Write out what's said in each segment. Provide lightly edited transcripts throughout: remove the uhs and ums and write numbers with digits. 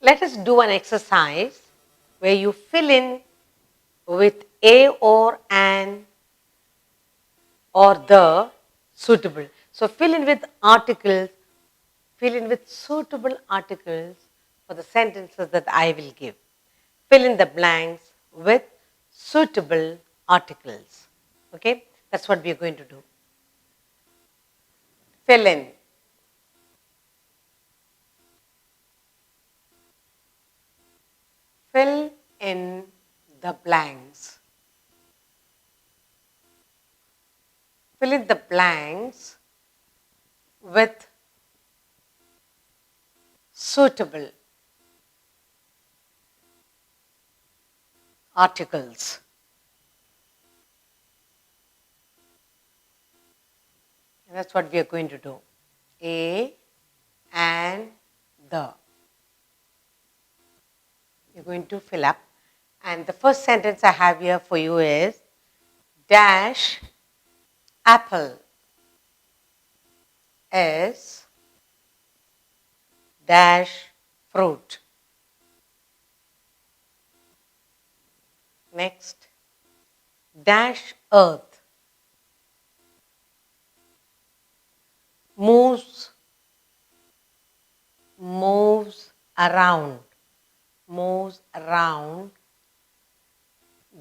Let us do an exercise where you fill in with a or an or the suitable. So fill in with articles, fill in with suitable articles for the sentences that I will give. Fill in the blanks with suitable articles. Okay, that's what we are going to do. Fill in. Fill in the blanks. Fill in the blanks with suitable articles. And that's what we are going to do. A and the. You're going to fill up. And the first sentence I have here for you is dash apple is dash fruit. Next, dash earth moves around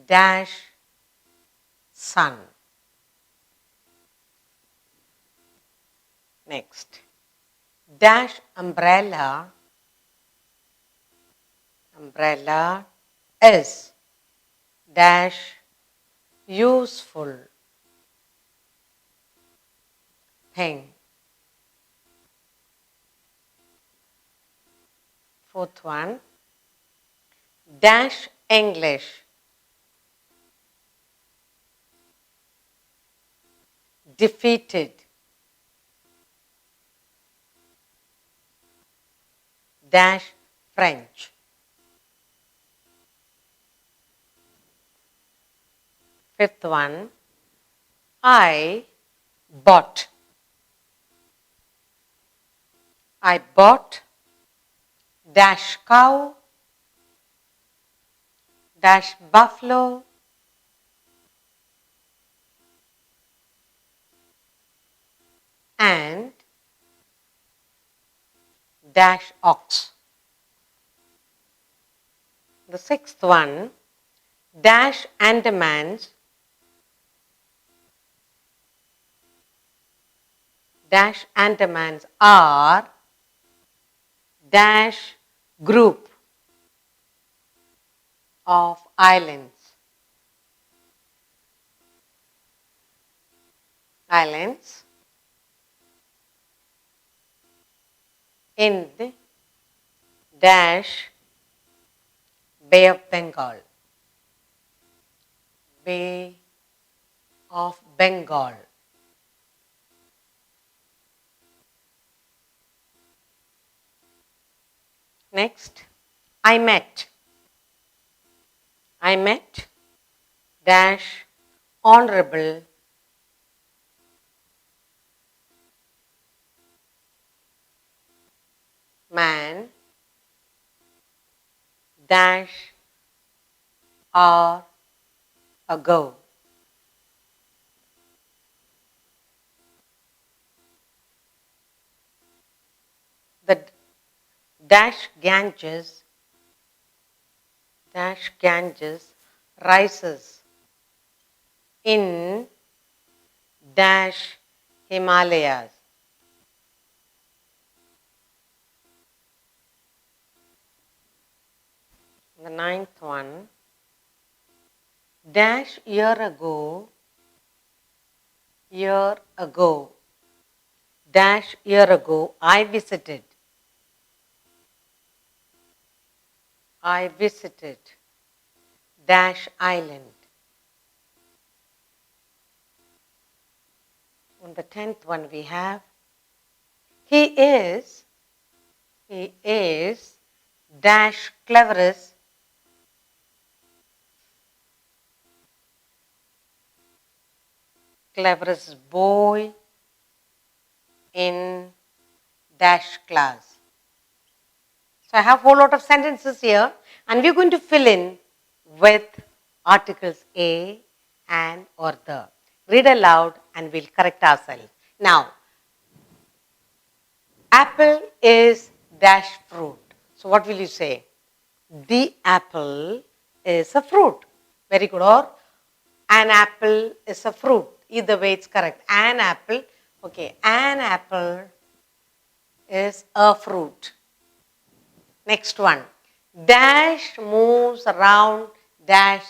dash sun. Next, dash umbrella is dash useful thing. Fourth one, dash English defeated dash French. Fifth one, I bought dash cow dash buffalo and dash ox. The sixth one, dash Andamans are dash group of islands. In the dash Bay of Bengal. Bay of Bengal. Next, I met dash honorable man dash hour ago. The dash Ganges rises in dash Himalayas. The ninth one, dash year ago I visited dash island. On the 10th one we have, he is dash cleverest boy in dash class. So I have a whole lot of sentences here, and we're going to fill in with articles a, an, or the. Read aloud and we'll correct ourselves. Now, apple is dash fruit. So what will you say? The apple is a fruit. Very good. Or an apple is a fruit. Either way it's correct. An apple. Okay. An apple is a fruit. Next one. Dash moves around dash.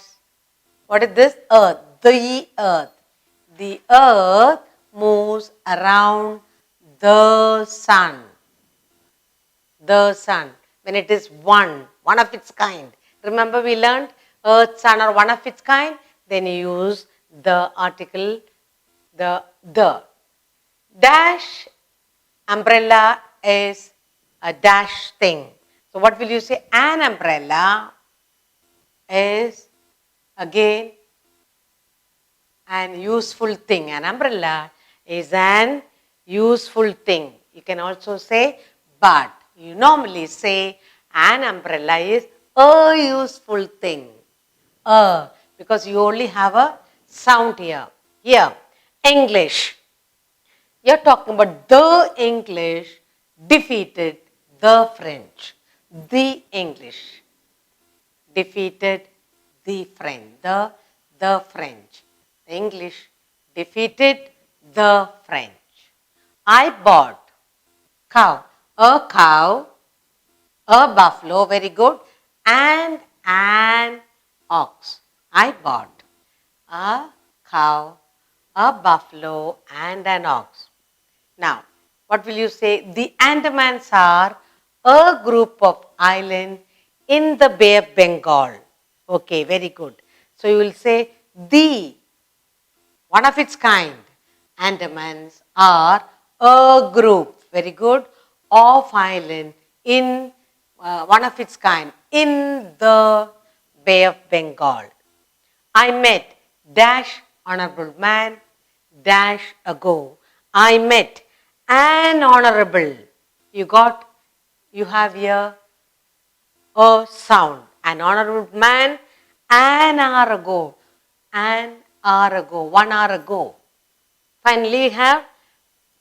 What is this? Earth. The earth. The earth moves around the sun. The sun. When it is one of its kind. Remember we learned earth, sun are one of its kind. Then you use the article, the. Dash umbrella is a dash thing. So what will you say? An umbrella is again an useful thing. An umbrella is an useful thing. You can also say but. You normally say an umbrella is a useful thing. Because you only have a sound here. Here, English. You're talking about the English defeated the French. The English defeated the French. The French. The English defeated the French. I bought cow. A cow, a buffalo, very good, and an ox. I bought a cow, a buffalo, and an ox. Now, what will you say? The Andamans are a group of islands in the Bay of Bengal. Okay, very good. So you will say the, one of its kind. Andamans are a group, very good, of island in one of its kind in the Bay of Bengal. I met dash honorable man dash ago. I met an honorable. You have here a sound. An honorable man an hour ago. An hour ago. 1 hour ago. Finally, we have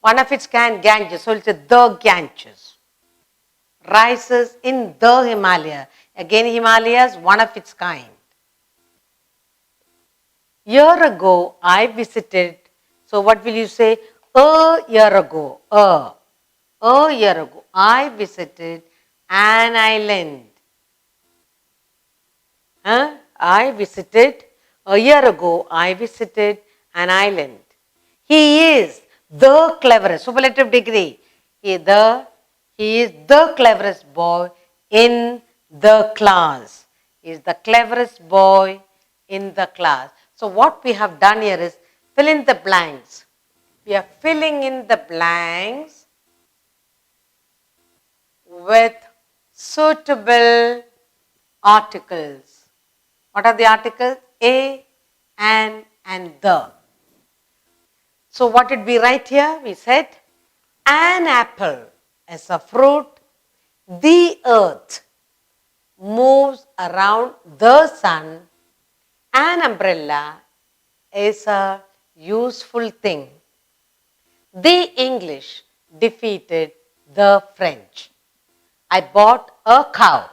one of its kind, Ganges. So it's the Ganges. Rises in the Himalaya. Again, Himalayas, one of its kind. Year ago, I visited. So what will you say? A year ago. A year ago, I visited an island. I visited, a year ago, I visited an island. He is the cleverest, superlative degree. He is the cleverest boy in the class. He is the cleverest boy in the class. So what we have done here is fill in the blanks. We are filling in the blanks with suitable articles. What are the articles? A, an, and the. So what did we write here? We said an apple is a fruit. The earth moves around the sun. An umbrella is a useful thing. The English defeated the French. I bought a cow,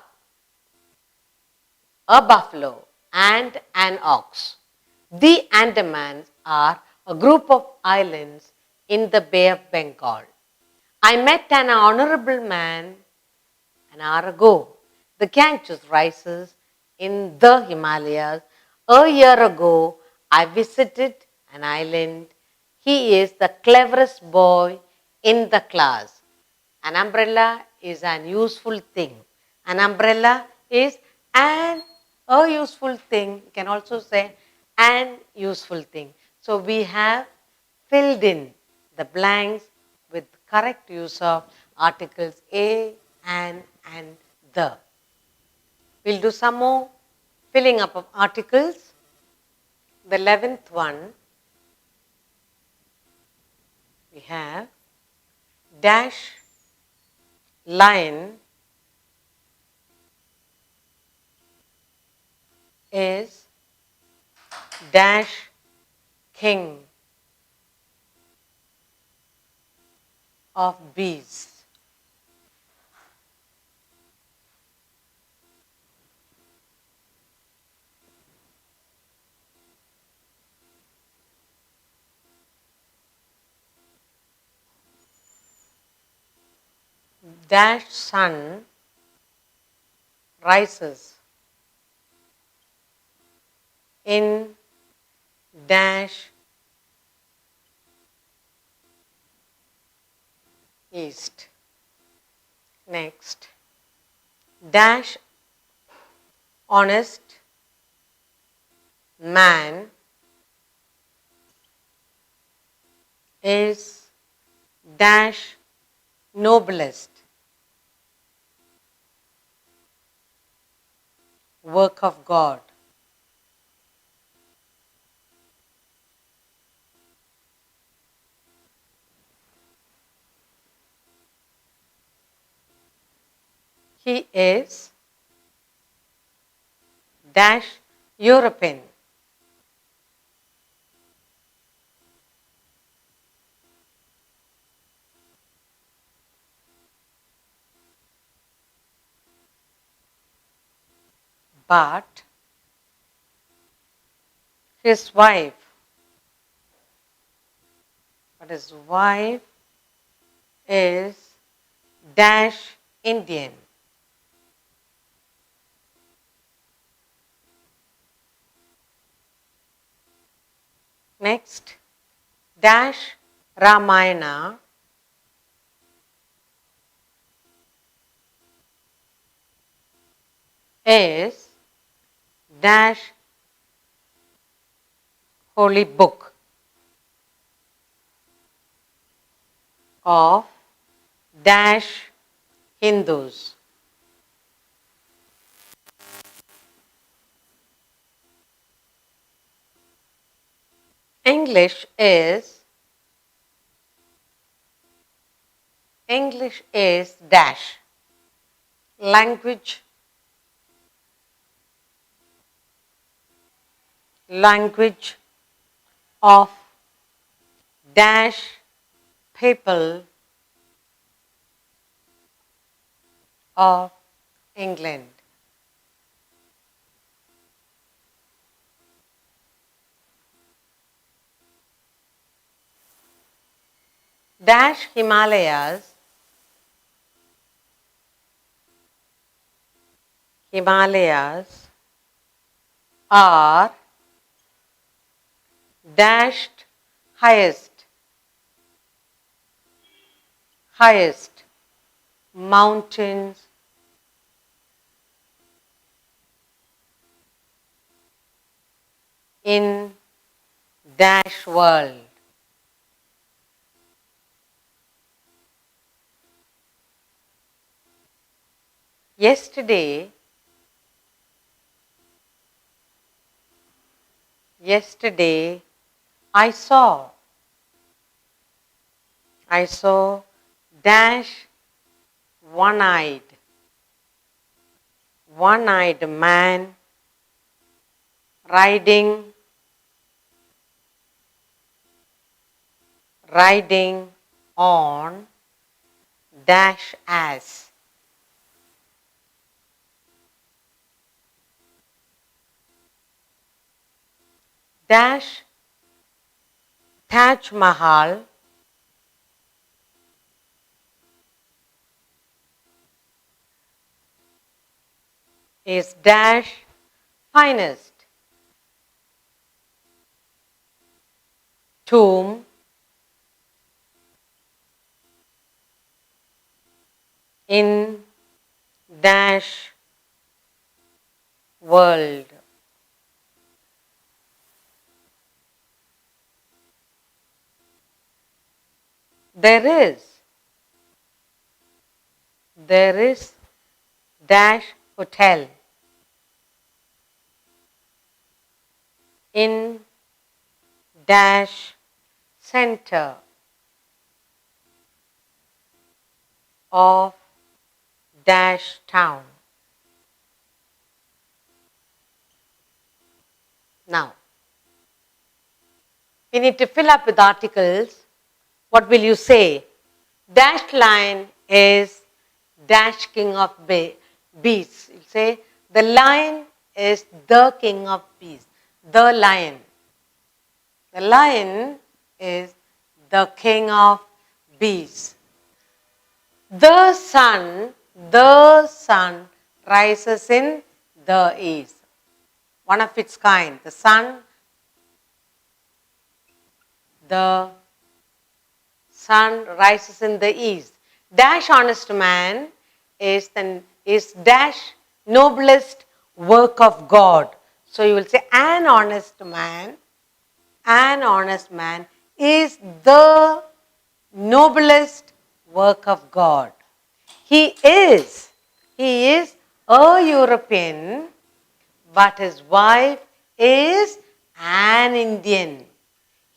a buffalo, and an ox. The Andamans are a group of islands in the Bay of Bengal. I met an honorable man an hour ago. The Ganges rises in the Himalayas. A year ago, I visited an island. He is the cleverest boy in the class. An umbrella is an useful thing. An umbrella is a useful thing. You can also say an useful thing. So we have filled in the blanks with correct use of articles a, an, and the. We'll do some more filling up of articles. The 11th one, we have dash lion is dash king of bees. Dash sun rises in dash east. Next, dash honest man is dash noblest work of God. He is dash European. But his wife, is dash Indian. Next, dash Ramayana is dash holy book of dash Hindus. English is dash language of dash people of England. Dash Himalayas are dashed highest mountains in dash world. Yesterday I saw dash one-eyed man riding on dash ass. Dash Taj Mahal is dash finest tomb in dash world. There is dash hotel in dash center of dash town. We need to fill up with articles. What will you say? Dash lion is dash king of beasts. You say the lion is the king of beasts. The lion. The lion is the king of beasts. The sun rises in the east. One of its kind. The sun rises in the east. Dash honest man is dash noblest work of God. So you will say an honest man is the noblest work of God. He is a European, but his wife is an Indian.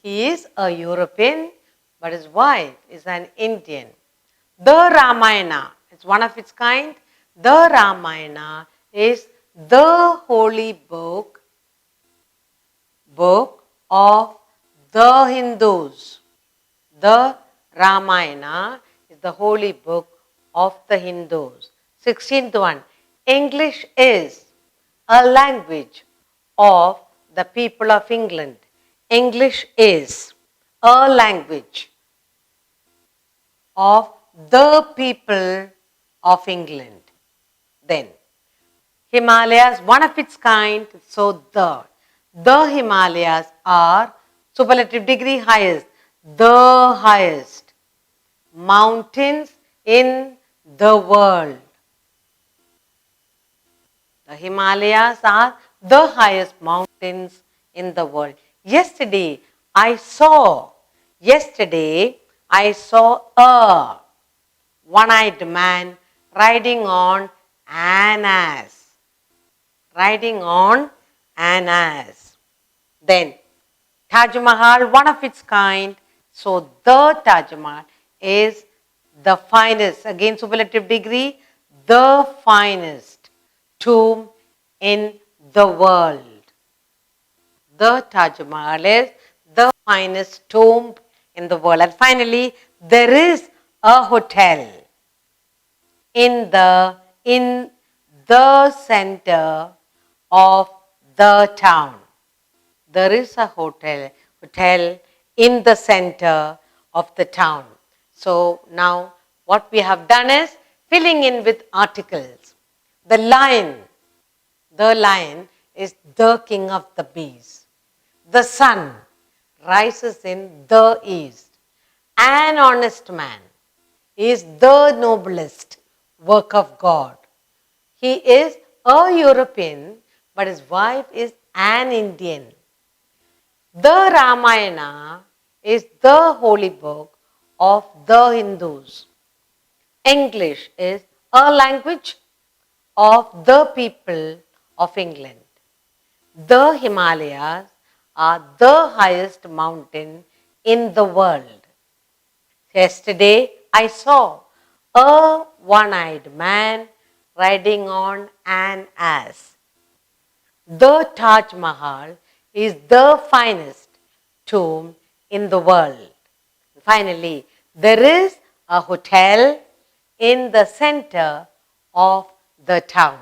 He is a European, but his wife is an Indian. The Ramayana is one of its kind. The Ramayana is the holy book of the Hindus. The Ramayana is the holy book of the Hindus. 16th one. English is a language of the people of England. English is a language of the people of England. Then, Himalayas, one of its kind, so the Himalayas are superlative degree highest, the highest mountains in the world. The Himalayas are the highest mountains in the world. Yesterday I saw a one-eyed man riding on an ass. Then Taj Mahal, one of its kind. So the Taj Mahal is the finest, again superlative degree, the finest tomb in the world. The Taj Mahal is the finest tomb in the world. And finally, there is a hotel in the center of the town. There is a hotel in the center of the town. So now what we have done is filling in with articles. The lion is the king of the beasts. The sun rises in the east. An honest man is the noblest work of God. He is a European, but his wife is an Indian. The Ramayana is the holy book of the Hindus. English is a language of the people of England. The Himalayas are the highest mountain in the world. Yesterday I saw a one-eyed man riding on an ass. The Taj Mahal is the finest tomb in the world. Finally, there is a hotel in the center of the town.